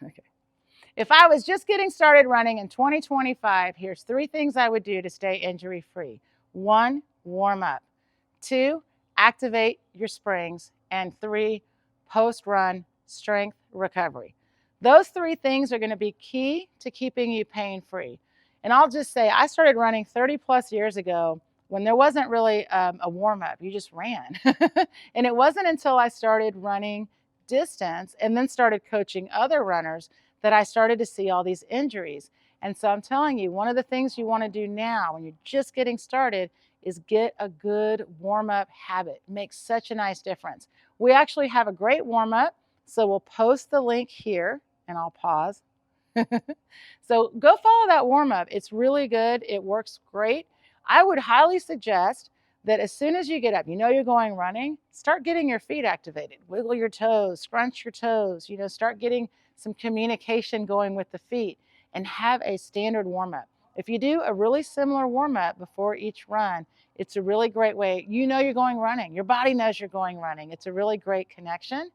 Okay. If I was just getting started running in 2025, here's 3 things I would do to stay injury free. 1, warm up. 2, activate your springs. And 3, post run strength recovery. Those 3 things are going to be key to keeping you pain free. And I'll just say, I started running 30 plus years ago when there wasn't really a warm up. You just ran. And it wasn't until I started running distance and then started coaching other runners that I started to see all these injuries. And so I'm telling you, one of the things you want to do now when you're just getting started is get a good warm-up habit. It makes such a nice difference. We actually have a great warm-up, so we'll post the link here, and I'll pause. So go follow that warm-up. It's really good. It works great. I would highly suggest that as soon as you get up, you know you're going running, start getting your feet activated. Wiggle your toes, scrunch your toes, start getting some communication going with the feet, and have a standard warm-up. If you do a really similar warm-up before each run, it's a really great way. You know you're going running. Your body knows you're going running. It's a really great connection.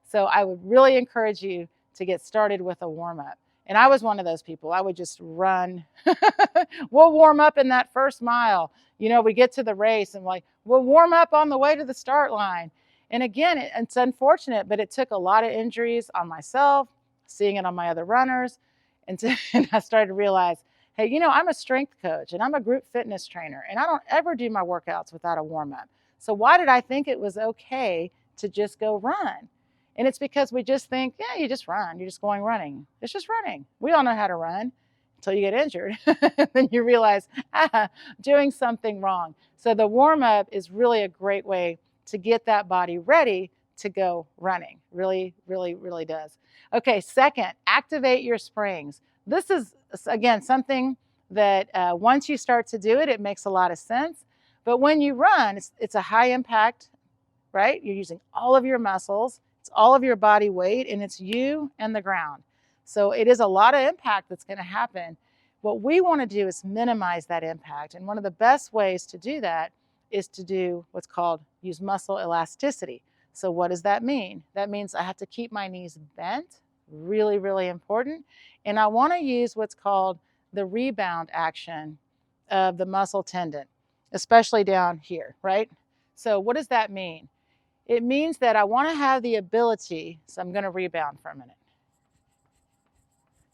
So I would really encourage you to get started with a warm-up. And I was one of those people. I would just run. We'll warm up in that first mile. We get to the race and we'll warm up on the way to the start line. And again, it's unfortunate, but it took a lot of injuries on myself, seeing it on my other runners. And I started to realize, hey, I'm a strength coach and I'm a group fitness trainer, and I don't ever do my workouts without a warm-up. So why did I think it was okay to just go run? And it's because we just think, yeah, you just run. You're just going running. It's just running. We all know how to run until you get injured. Then you realize, doing something wrong. So the warm-up is really a great way to get that body ready to go running. Really, really, really does. Okay, second, activate your springs. This is, again, something that once you start to do it, it makes a lot of sense. But when you run, it's a high impact, right? You're using all of your muscles. It's all of your body weight, and it's you and the ground. So it is a lot of impact that's going to happen. What we want to do is minimize that impact. And one of the best ways to do that is to do what's called use muscle elasticity. So what does that mean? That means I have to keep my knees bent, really, really important. And I want to use what's called the rebound action of the muscle tendon, especially down here, right? So what does that mean? It means that I want to have the ability, so I'm going to rebound for a minute.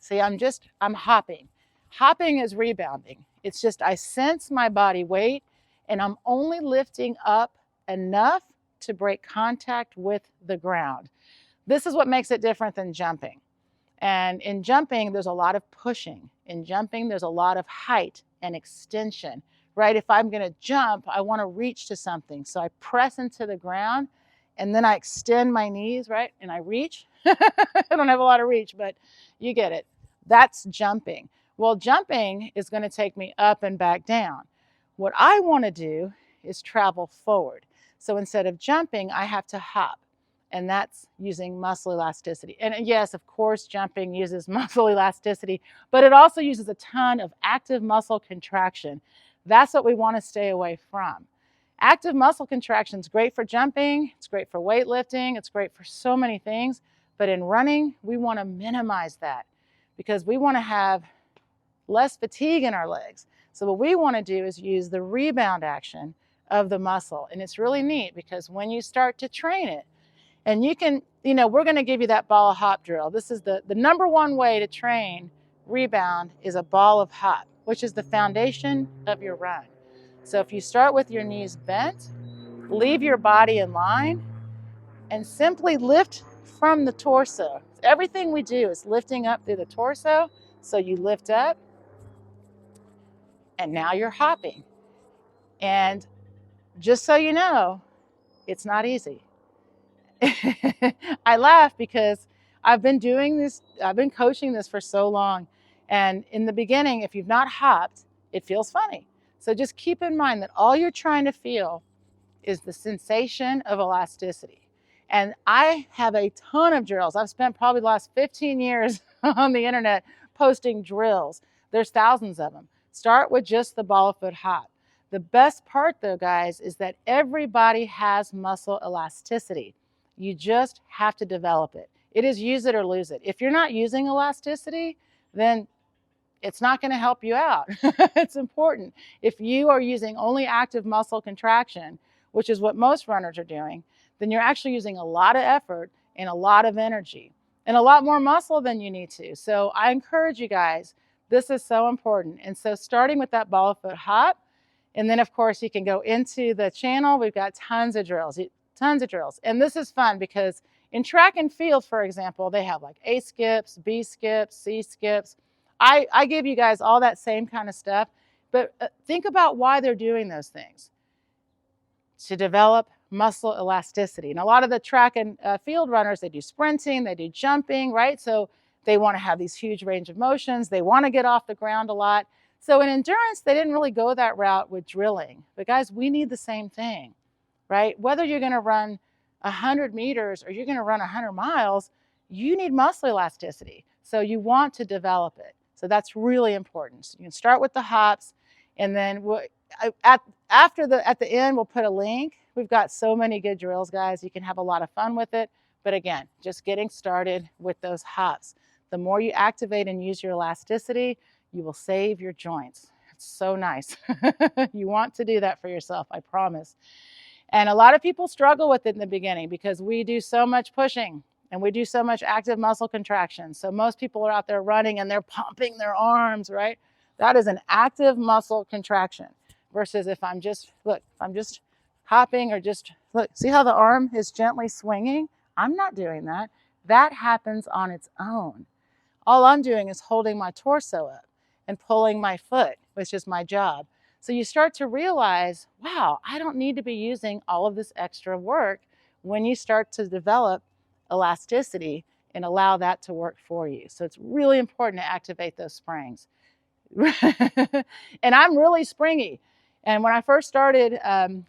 See, I'm hopping. Hopping is rebounding. It's just I sense my body weight and I'm only lifting up enough to break contact with the ground. This is what makes it different than jumping. And in jumping, there's a lot of pushing. In jumping, there's a lot of height and extension, right? If I'm going to jump, I want to reach to something. So I press into the ground and then I extend my knees, right? And I reach. I don't have a lot of reach, but you get it. That's jumping. Well, jumping is going to take me up and back down. What I want to do is travel forward. So instead of jumping, I have to hop. And that's using muscle elasticity. And yes, of course, jumping uses muscle elasticity, but it also uses a ton of active muscle contraction. That's what we want to stay away from. Active muscle contraction is great for jumping, it's great for weightlifting, it's great for so many things, but in running, we want to minimize that because we want to have less fatigue in our legs. So what we want to do is use the rebound action of the muscle. And it's really neat because when you start to train it, and you can, we're going to give you that ball of hop drill. This is the number one way to train rebound is a ball of hop, which is the foundation of your run. So if you start with your knees bent, leave your body in line, and simply lift from the torso. Everything we do is lifting up through the torso. So you lift up, and now you're hopping. And just so you know, it's not easy. I laugh because I've been coaching this for so long. And in the beginning, if you've not hopped, it feels funny. So just keep in mind that all you're trying to feel is the sensation of elasticity. And I have a ton of drills. I've spent probably the last 15 years on the internet posting drills. There's thousands of them. Start with just the ball of foot hop. The best part though, guys, is that everybody has muscle elasticity. You just have to develop it. It is use it or lose it. If you're not using elasticity, then it's not going to help you out. It's important. If you are using only active muscle contraction, which is what most runners are doing, then you're actually using a lot of effort and a lot of energy and a lot more muscle than you need to. So I encourage you guys, this is so important. And so starting with that ball foot hop, and then of course you can go into the channel. We've got tons of drills. And this is fun because in track and field, for example, they have like A skips, B skips, C skips. I give you guys all that same kind of stuff, but think about why they're doing those things. To develop muscle elasticity. And a lot of the track and field runners, they do sprinting, they do jumping, right? So they want to have these huge range of motions. They want to get off the ground a lot. So in endurance, they didn't really go that route with drilling. But guys, we need the same thing, right? Whether you're going to run 100 meters or you're going to run 100 miles, you need muscle elasticity. So you want to develop it. So that's really important. So you can start with the hops, and then at the end, we'll put a link. We've got so many good drills, guys. You can have a lot of fun with it. But again, just getting started with those hops. The more you activate and use your elasticity, you will save your joints. It's so nice. You want to do that for yourself, I promise. And a lot of people struggle with it in the beginning because we do so much pushing and we do so much active muscle contraction. So most people are out there running and they're pumping their arms, right? That is an active muscle contraction versus if I'm just hopping or just, look, see how the arm is gently swinging? I'm not doing that. That happens on its own. All I'm doing is holding my torso up and pulling my foot, which is my job. So you start to realize, wow, I don't need to be using all of this extra work when you start to develop elasticity and allow that to work for you. So it's really important to activate those springs. And I'm really springy. And when I first started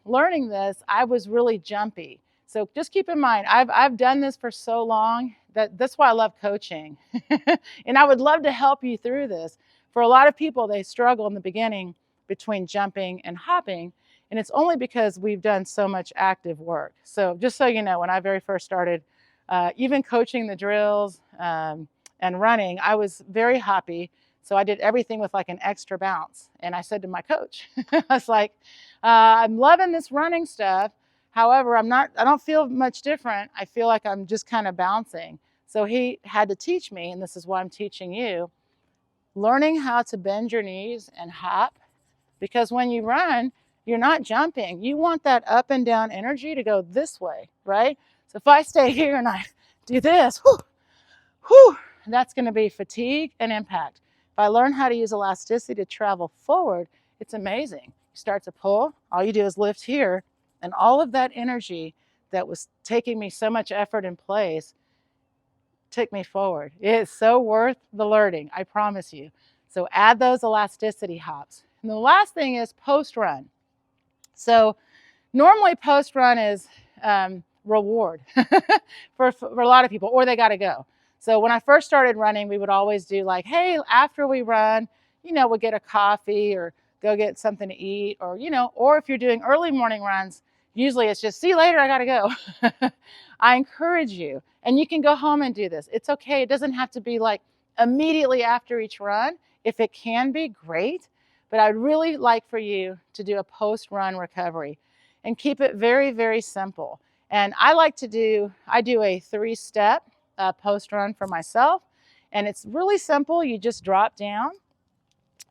learning this, I was really jumpy. So just keep in mind, I've done this for so long that's why I love coaching. And I would love to help you through this. For a lot of people, they struggle in the beginning between jumping and hopping. And it's only because we've done so much active work. So just so you know, when I very first started, even coaching the drills and running, I was very hoppy. So I did everything with like an extra bounce. And I said to my coach, I was like, I'm loving this running stuff. However, I don't feel much different. I feel like I'm just kind of bouncing. So he had to teach me, and this is why I'm teaching you, learning how to bend your knees and hop. Because when you run, you're not jumping. You want that up and down energy to go this way, right? So if I stay here and I do this, whew, whew, that's going to be fatigue and impact. If I learn how to use elasticity to travel forward, it's amazing. You start to pull, all you do is lift here, and all of that energy that was taking me so much effort in place took me forward. It is so worth the learning, I promise you. So add those elasticity hops. And the last thing is post-run. So normally post-run is reward for a lot of people, or they got to go. So when I first started running, we would always do like, hey, after we run, we'll get a coffee or go get something to eat, or, or if you're doing early morning runs, usually it's just, see you later, I got to go. I encourage you, and you can go home and do this. It's okay. It doesn't have to be like immediately after each run. If it can be, great. But I'd really like for you to do a post-run recovery and keep it very, very simple. And I do a 3-step post-run for myself. And it's really simple. You just drop down.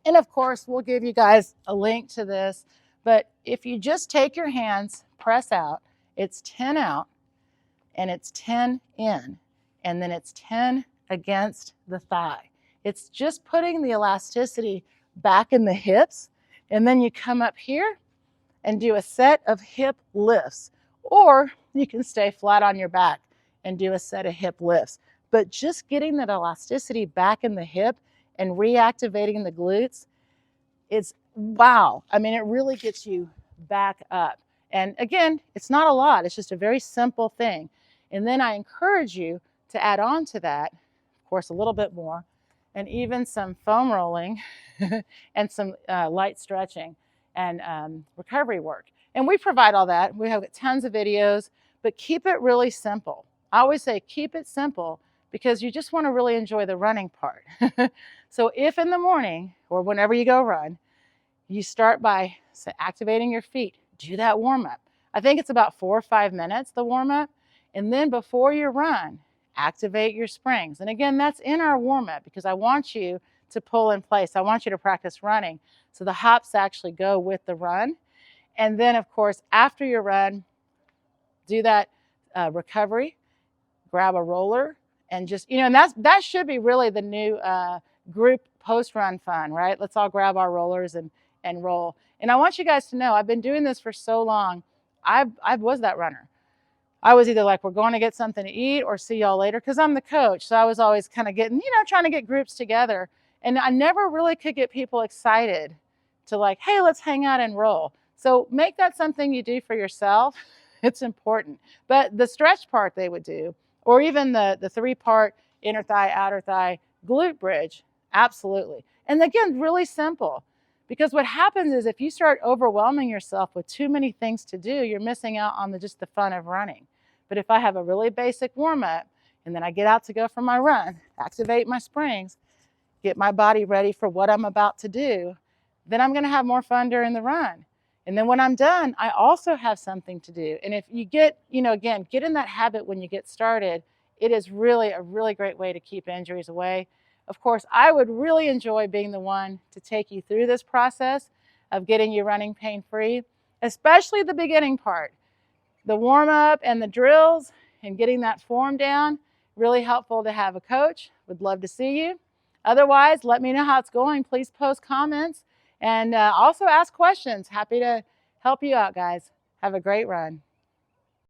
And of course, we'll give you guys a link to this. But if you just take your hands, press out, it's 10 out, and it's 10 in, and then it's 10 against the thigh. It's just putting the elasticity back in the hips, and then you come up here and do a set of hip lifts, or you can stay flat on your back and do a set of hip lifts. But just getting that elasticity back in the hip and reactivating the glutes, it's wow. I mean, it really gets you back up. And again, it's not a lot. It's just a very simple thing. And then I encourage you to add on to that, of course, a little bit more, and even some foam rolling and some light stretching and recovery work. And we provide all that. We have tons of videos, but keep it really simple. I always say keep it simple because you just want to really enjoy the running part. So if in the morning or whenever you go run, you start by activating your feet, do that warm up. I think it's about 4 or 5 minutes, the warm up. And then before your run, activate your springs. And again, that's in our warm up because I want you to pull in place. I want you to practice running. So the hops actually go with the run. And then, of course, after your run, do that recovery, grab a roller, and just, and that should be really the new group post-run fun, right? Let's all grab our rollers and roll. And I want you guys to know, I've been doing this for so long. I was that runner. I was either like, we're going to get something to eat or see y'all later, because I'm the coach. So I was always kind of getting, trying to get groups together. And I never really could get people excited to like, hey, let's hang out and roll. So make that something you do for yourself. It's important. But the stretch part they would do, or even the 3-part inner thigh, outer thigh, glute bridge, absolutely. And again, really simple. Because what happens is if you start overwhelming yourself with too many things to do, you're missing out on just the fun of running. But if I have a really basic warm-up, and then I get out to go for my run, activate my springs, get my body ready for what I'm about to do, then I'm going to have more fun during the run. And then when I'm done, I also have something to do. And if you get, again, get in that habit when you get started, it is really a really great way to keep injuries away. Of course, I would really enjoy being the one to take you through this process of getting you running pain-free, especially the beginning part. The warm-up and the drills and getting that form down, really helpful to have a coach. Would love to see you. Otherwise, let me know how it's going. Please post comments and also ask questions. Happy to help you out, guys. Have a great run.